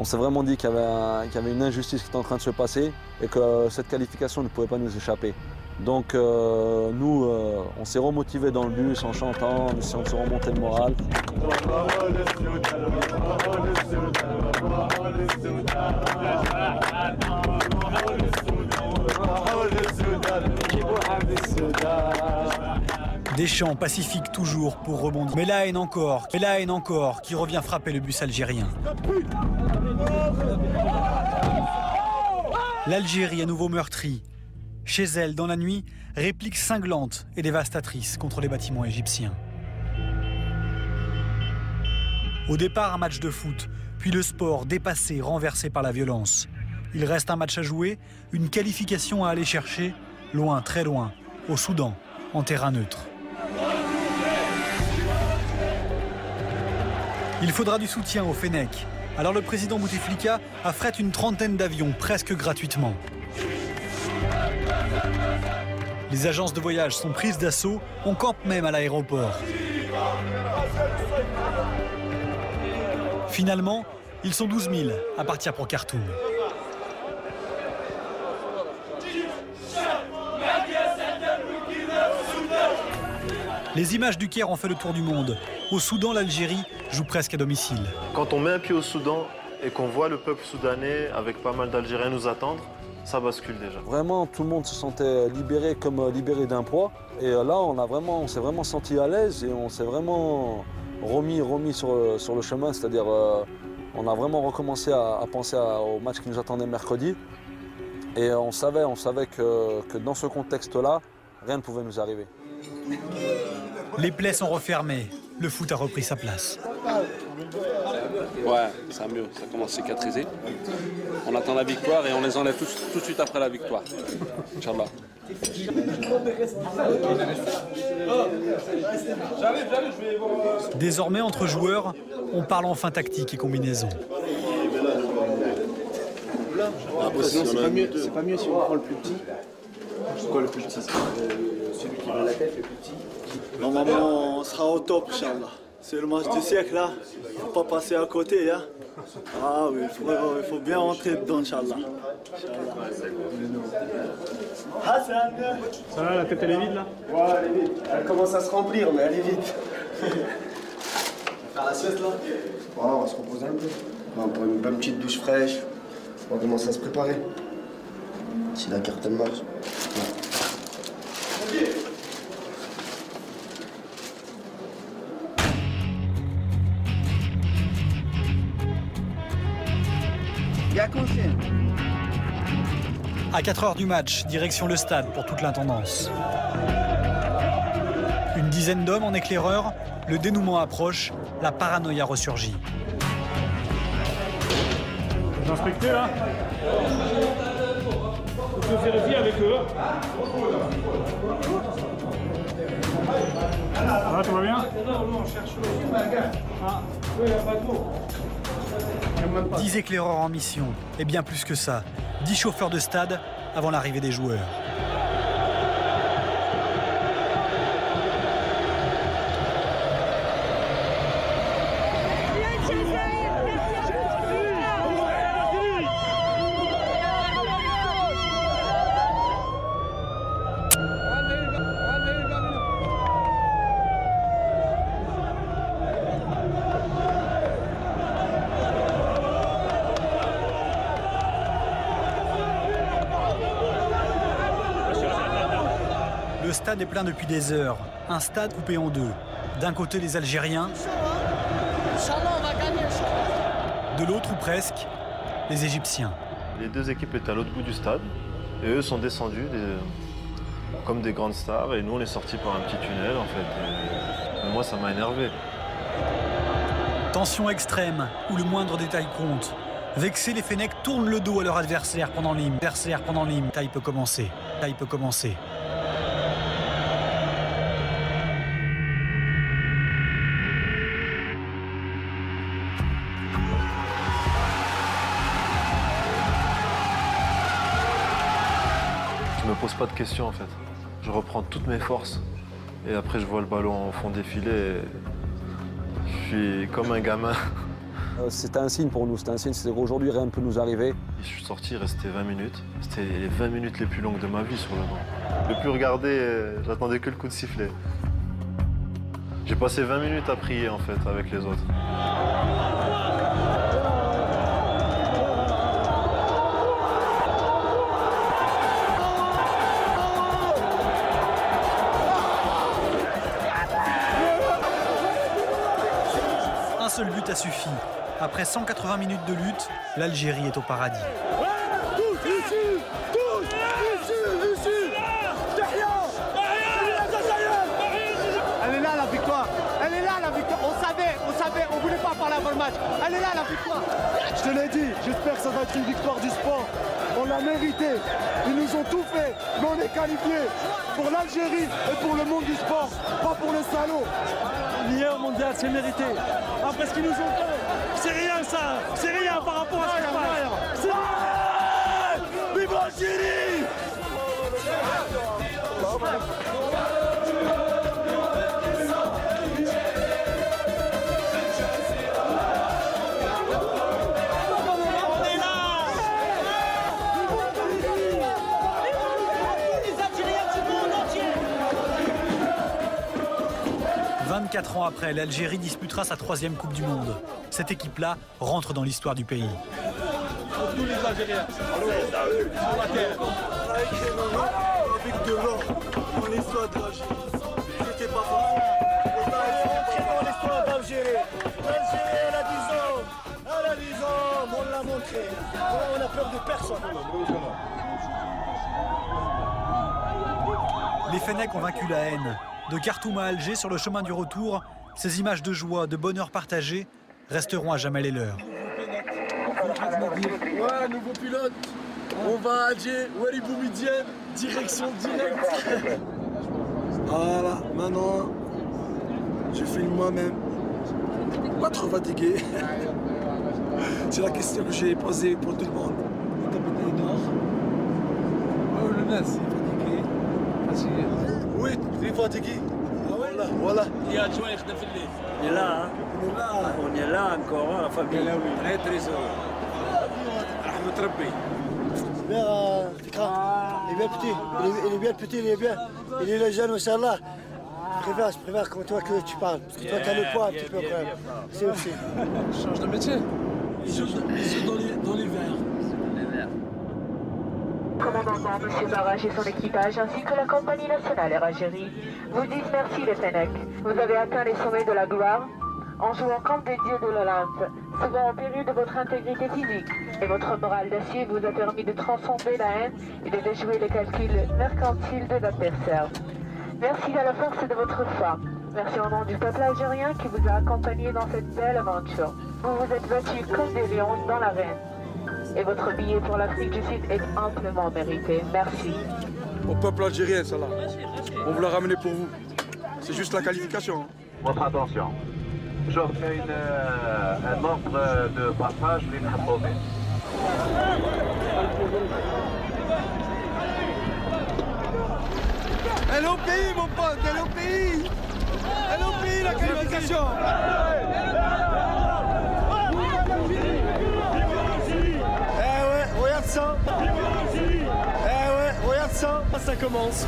On s'est vraiment dit qu'il y avait une injustice qui était en train de se passer et que cette qualification ne pouvait pas nous échapper. Donc nous, on s'est remotivés dans le bus en chantant, en essayant de se remonter le moral. Des chants pacifiques toujours pour rebondir. Mais la haine encore, qui revient frapper le bus algérien. L'Algérie à nouveau meurtrie. Chez elle, dans la nuit, réplique cinglante et dévastatrice contre les bâtiments égyptiens. Au départ, un match de foot, puis le sport dépassé, renversé par la violence. Il reste un match à jouer, une qualification à aller chercher, loin, très loin, au Soudan, en terrain neutre. Il faudra du soutien au Fennec. Alors le président Bouteflika affrète une trentaine d'avions presque gratuitement. Les agences de voyage sont prises d'assaut, on campe même à l'aéroport. Finalement, ils sont 12 000 à partir pour Khartoum. Les images du Caire ont fait le tour du monde. Au Soudan, l'Algérie joue presque à domicile. Quand on met un pied au Soudan et qu'on voit le peuple soudanais avec pas mal d'Algériens nous attendre, ça bascule déjà. Vraiment, tout le monde se sentait libéré comme libéré d'un poids. Et là, on s'est vraiment senti à l'aise et on s'est vraiment remis sur le chemin. C'est-à-dire, on a vraiment recommencé à penser au match qui nous attendait mercredi. Et on savait que dans ce contexte-là, rien ne pouvait nous arriver. Les plaies sont refermées. Le foot a repris sa place. Ouais, ça mieux, ça commence à cicatriser. On attend la victoire et on les enlève tout de suite après la victoire. Inch'Allah. Désormais, entre joueurs, on parle enfin tactique et combinaison. Après, sinon, c'est pas mieux si on prend le plus petit. C'est quoi le plus petit? Celui qui a la tête, le plus petit. Normalement, on sera au top, Inch'Allah. C'est le match du siècle, là. Il ne faut pas passer à côté, hein. Ah oui, il faut bien rentrer dedans, Inch'Allah. Hassan! Ça va, la tête, elle est vide, là? Ouais, elle est vide. Elle commence à se remplir, mais elle est vide. On va faire la sieste, là? Ouais, on va se reposer un peu. On va prendre une bonne petite douche fraîche. On va commencer à se préparer. Si la carte, elle marche. Ouais. À 4 heures du match, direction le stade pour toute l'intendance. Une dizaine d'hommes en éclaireur, le dénouement approche, la paranoïa ressurgit. Vous inspectez là? Vous vérifiez avec eux. Ah, tout va bien? Non, on cherche Ah, oui, il n'y a pas d'eau. 10 éclaireurs en mission, et bien plus que ça. 10 chauffeurs de stade avant l'arrivée des joueurs. Le stade est plein depuis des heures. Un stade coupé en deux. D'un côté, les Algériens. De l'autre, ou presque, les Égyptiens. Les deux équipes étaient à l'autre bout du stade. Et eux sont descendus comme des grandes stars. Et nous, on est sortis par un petit tunnel, en fait. Et moi, ça m'a énervé. Tension extrême, où le moindre détail compte. Vexés, les Fennecs tournent le dos à leur adversaire pendant l'hymne. Taille peut commencer. Je me pose pas de questions en fait. Je reprends toutes mes forces et après je vois le ballon au fond défiler et je suis comme un gamin C'était un signe pour nous, c'était un signe, c'est qu'aujourd'hui rien ne peut nous arriver. Je suis sorti, il restait 20 minutes. C'était les 20 minutes les plus longues de ma vie sur le banc. Le plus regardé, j'attendais que le coup de sifflet. J'ai passé 20 minutes à prier en fait avec les autres. Un seul but a suffi. Après 180 minutes de lutte, l'Algérie est au paradis. Elle est là la victoire. Elle est là la victoire. On voulait pas parler avant le match. Elle est là la victoire. Je te l'ai dit, j'espère que ça va être une victoire du sport. On l'a mérité. Ils nous ont tout fait, mais on est qualifiés pour l'Algérie et pour le monde du sport, pas pour les salauds. L'hier mondial, c'est mérité. Après ce qu'ils nous ont fait, c'est rien ça. C'est rien par rapport à ce qui se passe. C'est vive l'Algérie! 24 ans après, l'Algérie disputera sa 3e Coupe du Monde. Cette équipe-là rentre dans l'histoire du pays. Tous les Algériens. Avec de l'or dans l'histoire de l'Algérie. C'était pas facile. On a entré dans l'histoire d'Algérie. L'Algérie, elle a 10 ans. Elle a 10 ans. On l'a montré. On a peur de personne. Les Fennecs ont vaincu la haine. De Khartoum à Alger, sur le chemin du retour, ces images de joie, de bonheur partagé resteront à jamais les leurs. Ouais, nouveau pilote. On va à Alger, Wali Boumedienne, direction directe. Voilà, maintenant, je filme moi-même. Pas trop fatigué. C'est la question que j'ai posée pour tout le monde. Le capitaine dort. Oh, le Nas, il est fatigué. Oui, il est fatigué. Voilà. Il y a adjoint يخدم في الليل. On est là, hein? On est là encore, la famille. Très très heureux. رحمة ربي. Il est bien petit, il est bien petit, il est bien. Il est le jeune, Inch'Allah. Je préfère comme toi que tu parles. Parce que toi, tu as le poids un petit peu quand même. C'est aussi. Change de métier. Ils jouent dans les verts. Commandant M. Barrage et son équipage, ainsi que la compagnie nationale Air Algérie, vous disent merci les Fennecs. Vous avez atteint les sommets de la gloire en jouant comme des dieux de l'Olympe, souvent au péril de votre intégrité physique. Et votre morale d'acier vous a permis de transcender la haine et de déjouer les calculs mercantiles de l'adversaire. Merci à la force de votre foi. Merci au nom du peuple algérien qui vous a accompagné dans cette belle aventure. Vous vous êtes battus comme des lions dans l'arène. Et votre billet pour l'Afrique du Sud est amplement mérité. Merci. Au peuple algérien, ça là. On vous l'a ramené pour vous. C'est juste la qualification. Votre attention. Je fais un ordre de passage l'Inhaboubé. Elle est au pays, mon pote, elle est au pays. Elle est au pays, la qualification. Regarde ça. Regarde ça. Ça commence.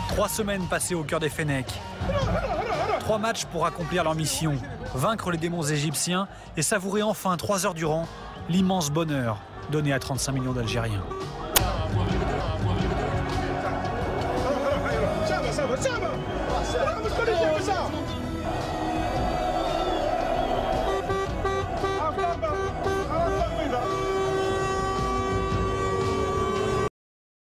Trois semaines passées au cœur des Fennecs. 3 matchs pour accomplir leur mission, vaincre les démons égyptiens et savourer enfin 3 heures durant l'immense bonheur donné à 35 millions d'Algériens.